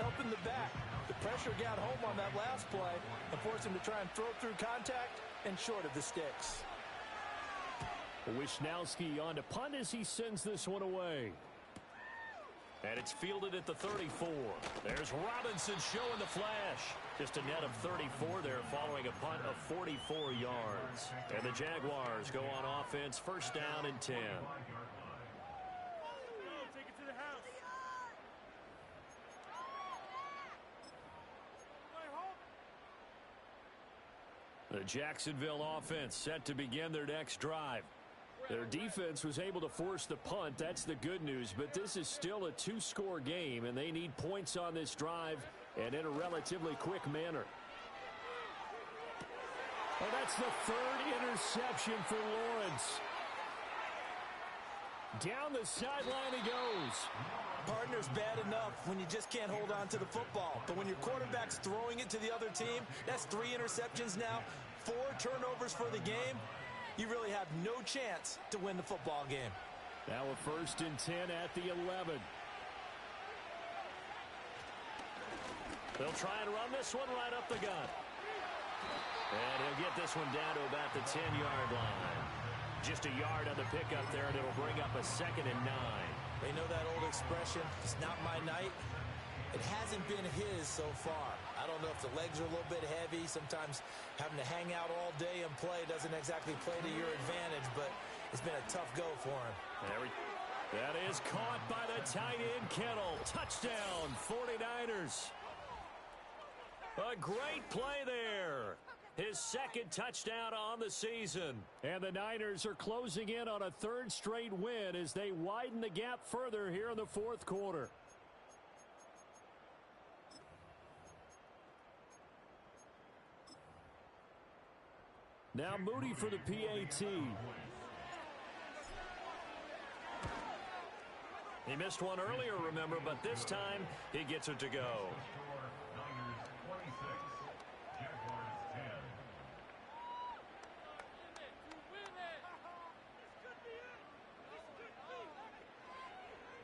helping the back. The pressure got home on that last play and forced him to try and throw through contact and short of the sticks. Wishnowski on to punt as he sends this one away. And it's fielded at the 34. There's Robinson showing the flash. Just a net of 34 there following a punt of 44 yards. And the Jaguars go on offense, 1st down and 10. The Jacksonville offense set to begin their next drive. Their defense was able to force the punt. That's the good news. But this is still a 2-score game, and they need points on this drive and in a relatively quick manner. Oh, that's the 3rd interception for Lawrence. Down the sideline he goes. Partner's bad enough when you just can't hold on to the football. But when your quarterback's throwing it to the other team, that's 3 interceptions now, 4 turnovers for the game. You really have no chance to win the football game. Now a 1st and 10 at the 11. They'll try and run this one right up the gut. And he'll get this one down to about the 10-yard line. Just a yard on the pickup there, and it'll bring up a 2nd and 9. They know that old expression, it's not my night. It hasn't been his so far. I don't know if the legs are a little bit heavy. Sometimes having to hang out all day and play doesn't exactly play to your advantage, but it's been a tough go for him. That is caught by the tight end, Kittle. Touchdown, 49ers. A great play there. His second touchdown on the season. And the Niners are closing in on a third straight win as they widen the gap further here in the fourth quarter. Now Moody for the PAT. He missed one earlier, remember, but this time he gets it to go. Niners 26, Jaguars 10.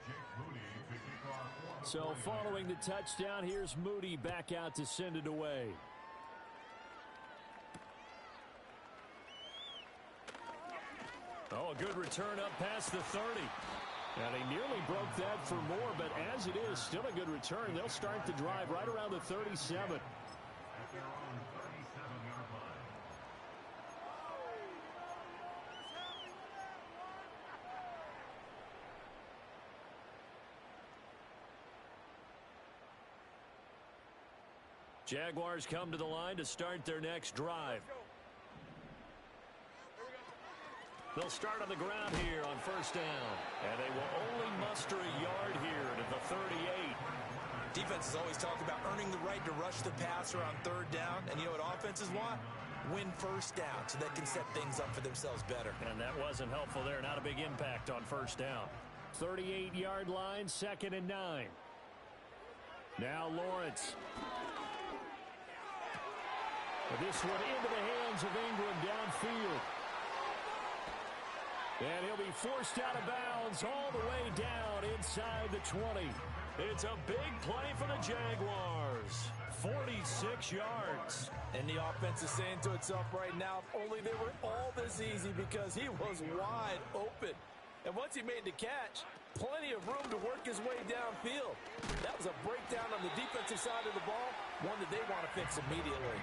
Jake Moody to kick off. So following the touchdown, here's Moody back out to send it away. Oh, a good return up past the 30. And he nearly broke that for more, but as it is, still a good return. They'll start the drive right around the 37. At their own 37-yard line. Jaguars come to the line to start their next drive. They'll start on the ground here on first down. And they will only muster a yard here to the 38. Defenses always talk about earning the right to rush the passer on third down. And you know what offenses want? Win first down so they can set things up for themselves better. And that wasn't helpful there. Not a big impact on first down. 38-yard line, 2nd and 9. Now Lawrence. This one into the hands of Ingram downfield. And he'll be forced out of bounds all the way down inside the 20. It's a big play for the Jaguars. 46 yards. And the offense is saying to itself right now, if only they were all this easy, because he was wide open. And once he made the catch, plenty of room to work his way downfield. That was a breakdown on the defensive side of the ball, one that they want to fix immediately.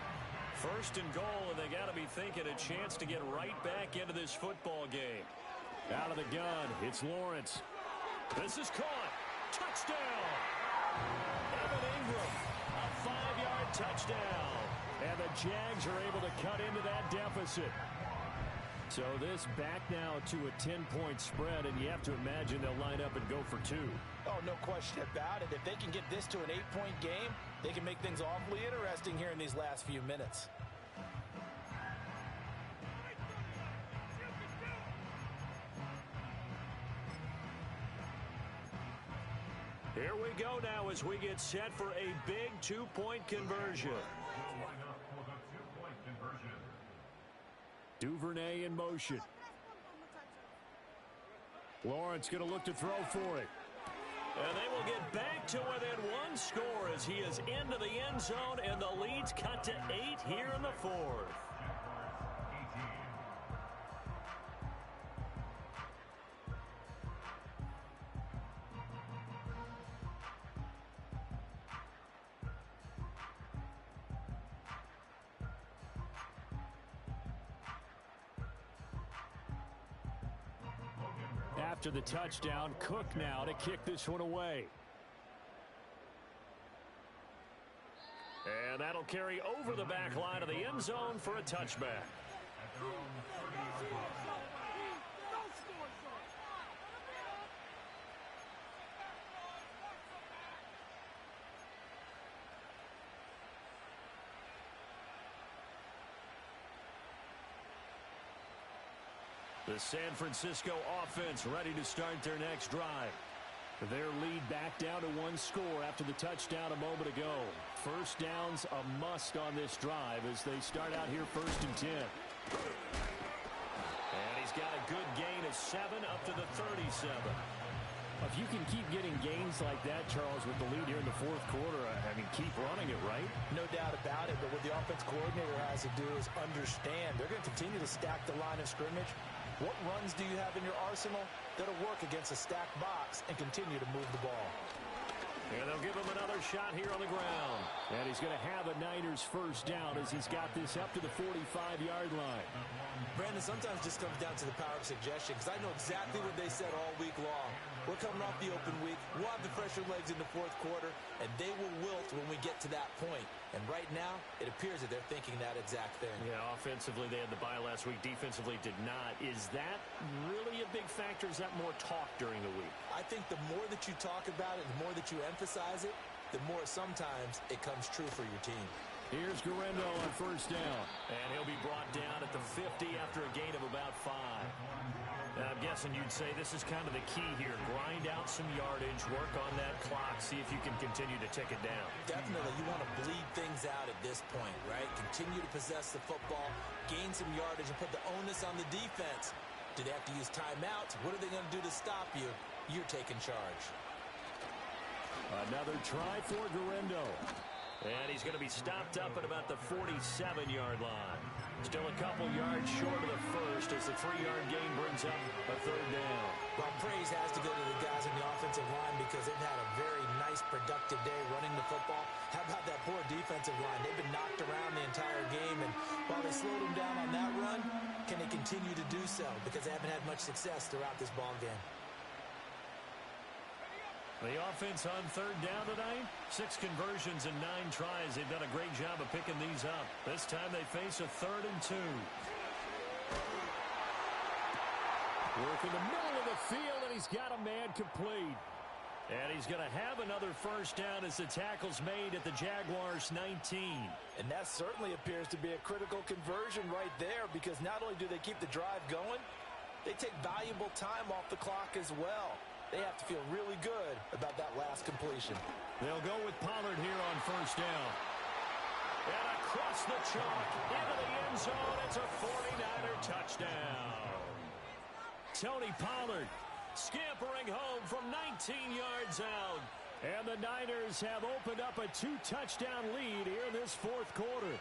First and goal, and they got to be thinking a chance to get right back into this football game. Out of the gun, it's Lawrence. This is caught. Touchdown. Evan Ingram, a 5-yard touchdown. And the Jags are able to cut into that deficit. So this back now to a 10-point spread, and you have to imagine they'll line up and go for 2. Oh, no question about it. If they can get this to an 8-point game, they can make things awfully interesting here in these last few minutes. Here we go now as we get set for a big 2-point conversion. Line up for the 2-point conversion. Duvernay in motion. Lawrence going to look to throw for it. And they will get back to within 1 score as he is into the end zone, and the lead's cut to 8 here in the 4th. After the touchdown, Cook now to kick this one away. And that'll carry over the back line of the end zone for a touchback. The San Francisco offense ready to start their next drive. Their lead back down to 1 score after the touchdown a moment ago. First down's a must on this drive as they start out here 1st and 10. And he's got a good gain of 7 up to the 37. If you can keep getting gains like that, Charles, with the lead here in the 4th quarter, I mean, keep running it, right? No doubt about it, but what the offense coordinator has to do is understand they're going to continue to stack the line of scrimmage. What runs do you have in your arsenal that'll work against a stacked box and continue to move the ball? And they'll give him another shot here on the ground. And he's going to have a Niners first down as he's got this up to the 45-yard line. Brandon, sometimes just comes down to the power of suggestion, because I know exactly what they said all week long. We're coming off the open week. We'll have the fresher legs in the fourth quarter, and they will wilt when we get to that point. And right now, it appears that they're thinking that exact thing. Yeah, offensively, they had the bye last week. Defensively, did not. Is that really a big factor? Is that more talk during the week? I think the more that you talk about it, the more that you emphasize it, the more sometimes it comes true for your team. Here's Guerrero on first down. And he'll be brought down at the 50 after a gain of about 5. Now, I'm guessing you'd say this is kind of the key here. Grind out some yardage, work on that clock, see if you can continue to tick it down. Definitely. You want to bleed things out at this point, right? Continue to possess the football, gain some yardage, and put the onus on the defense. Do they have to use timeouts? What are they going to do to stop you? You're taking charge. Another try for Guerrero. And he's going to be stopped up at about the 47-yard line. Still a couple yards short of the first as the 3-yard gain brings up a third down. Well, praise has to go to the guys on the offensive line because they've had a very nice, productive day running the football. How about that poor defensive line? They've been knocked around the entire game, and while they slowed them down on that run, can they continue to do so? Because they haven't had much success throughout this ball game. The offense on third down tonight, 6 conversions and 9 tries. They've done a great job of picking these up. This time they face a 3rd and 2. Work in the middle of the field, and he's got a man complete. And he's going to have another first down as the tackle's made at the Jaguars' 19. And that certainly appears to be a critical conversion right there, because not only do they keep the drive going, they take valuable time off the clock as well. They have to feel really good about that last completion. They'll go with Pollard here on first down. And across the chalk into the end zone. It's a 49er touchdown. Tony Pollard scampering home from 19 yards out. And the Niners have opened up a 2-touchdown lead here in this fourth quarter.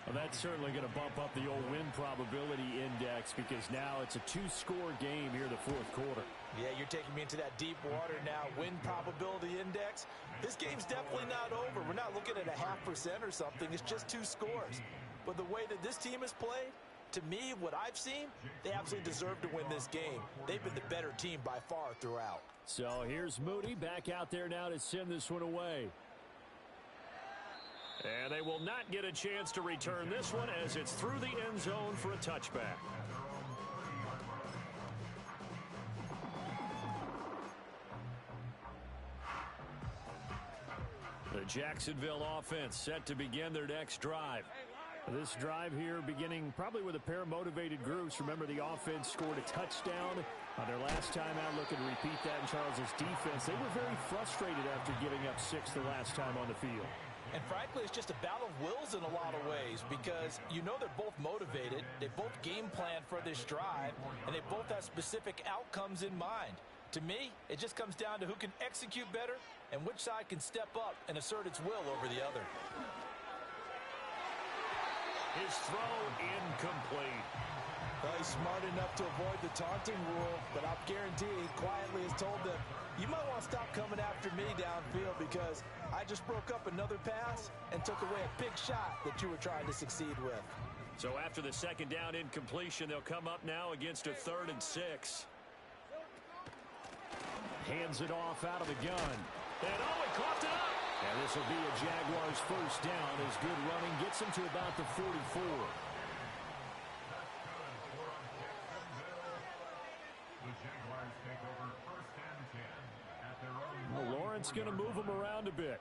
Well, that's certainly going to bump up the old win probability index because now it's a 2-score game here in the fourth quarter. Yeah, you're taking me into that deep water now. Win probability index. This game's definitely not over. We're not looking at a 0.5% or something. It's just 2 scores. But the way that this team has played, to me, what I've seen, they absolutely deserve to win this game. They've been the better team by far throughout. So here's Moody back out there now to send this one away. And they will not get a chance to return this one as it's through the end zone for a touchback. The Jacksonville offense set to begin their next drive. This drive here beginning probably with a pair of motivated groups. Remember, the offense scored a touchdown on their last time out. Looking to repeat that in Charles's defense. They were very frustrated after giving up 6 the last time on the field. And frankly, it's just a battle of wills in a lot of ways because you know they're both motivated. They both game plan for this drive, and they both have specific outcomes in mind. To me, it just comes down to who can execute better and which side can step up and assert its will over the other. His throw incomplete. Well, he's smart enough to avoid the taunting rule, but I'll guarantee he quietly has told them, you might want to stop coming after me downfield because I just broke up another pass and took away a big shot that you were trying to succeed with. So after the second down incompletion, they'll come up now against a 3rd and 6. Hands it off out of the gun. And oh, he coughed it up. And this will be a Jaguars first down as good running gets them to about the 44. Well, Lawrence going to move them around a bit.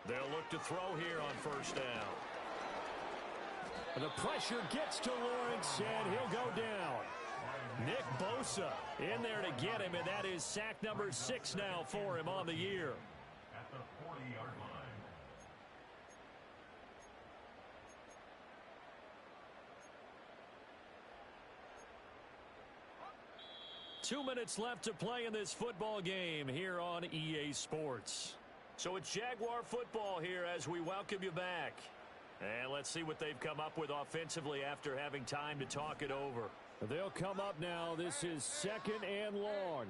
They'll look to throw here on first down. The pressure gets to Lawrence, and he'll go down. Nick Bosa in there to get him, and that is sack number 6 now for him on the year. At the 40-yard line. 2 minutes left to play in this football game here on EA Sports. So it's Jaguar football here as we welcome you back. And let's see what they've come up with offensively after having time to talk it over. They'll come up now. This is 2nd and long.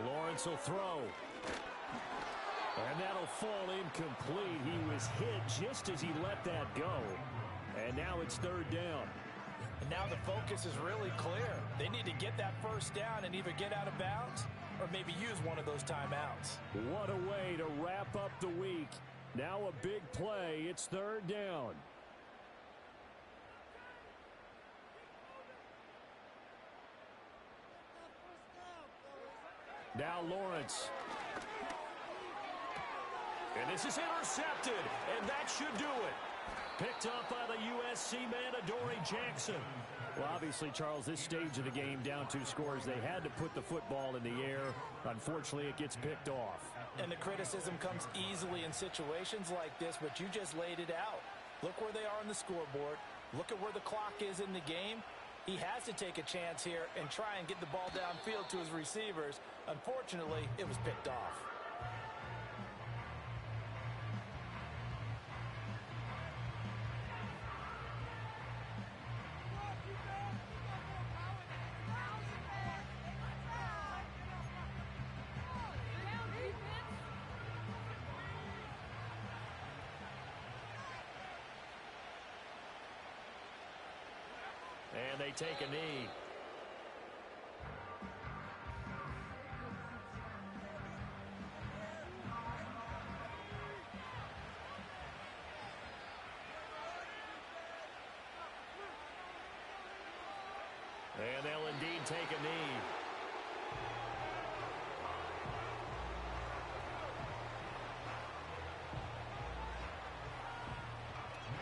Lawrence will throw. And that'll fall incomplete. He was hit just as he let that go. And now it's 3rd down. And now the focus is really clear. They need to get that first down and either get out of bounds or maybe use one of those timeouts. What a way to wrap up the week. Now a big play. It's 3rd down. Now Lawrence. And this is intercepted, and that should do it. Picked up by the USC man, Adoree Jackson. Well, obviously, Charles, this stage of the game, down 2 scores, they had to put the football in the air. Unfortunately, it gets picked off. And the criticism comes easily in situations like this, but you just laid it out. Look where they are on the scoreboard. Look at where the clock is in the game. He has to take a chance here and try and get the ball downfield to his receivers. Unfortunately, it was picked off. And they take a knee. And they'll indeed take a knee.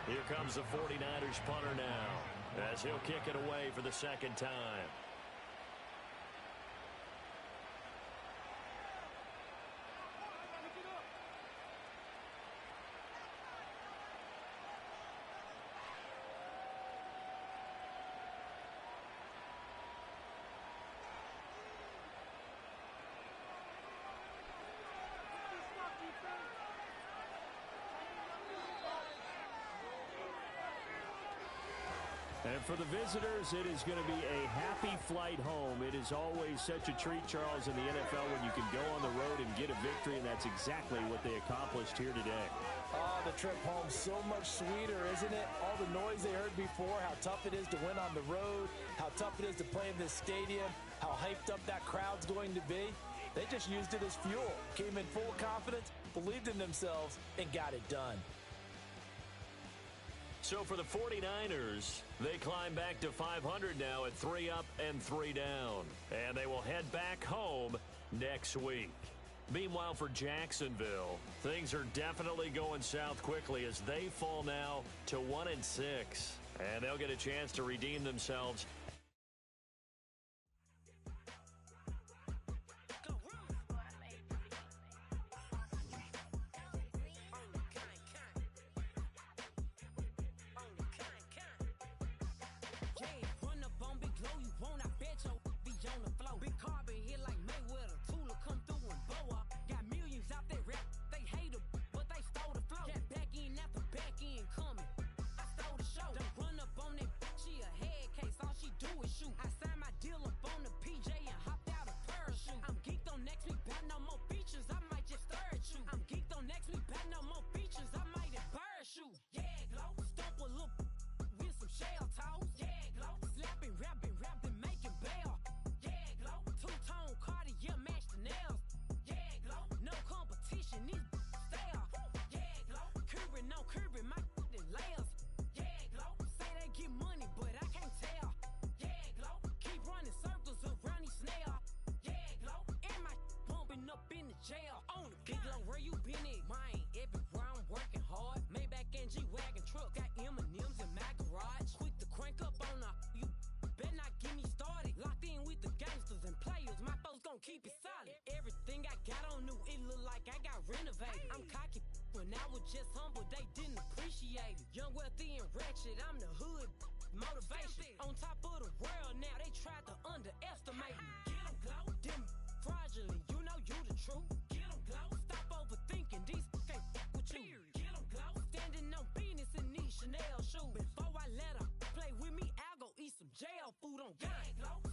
Here comes the 49ers punter now, as he'll kick it away for the 2nd time. And for the visitors, it is going to be a happy flight home. It is always such a treat, Charles, in the NFL when you can go on the road and get a victory, and that's exactly what they accomplished here today. Oh, the trip home so much sweeter, isn't it? All the noise they heard before, how tough it is to win on the road, how tough it is to play in this stadium, how hyped up that crowd's going to be. They just used it as fuel, came in full confidence, believed in themselves, and got it done. So for the 49ers, they climb back to 500 now at 3 up and 3 down. And they will head back home next week. Meanwhile, for Jacksonville, things are definitely going south quickly as they fall now to 1-6. And they'll get a chance to redeem themselves. Keep it solid. Everything I got on new, it look like I got renovated. I'm cocky when I was just humble, they didn't appreciate it. Young, wealthy, and ratchet, I'm the hood motivation. On top of the world now, they tried to underestimate me. Get 'em glow, them fraudulent, you know you the truth. Get 'em glow, stop overthinking, these can't with you. Get 'em glow, standing on business in these Chanel shoes. Before I let her play with me, I'll go eat on gang, low.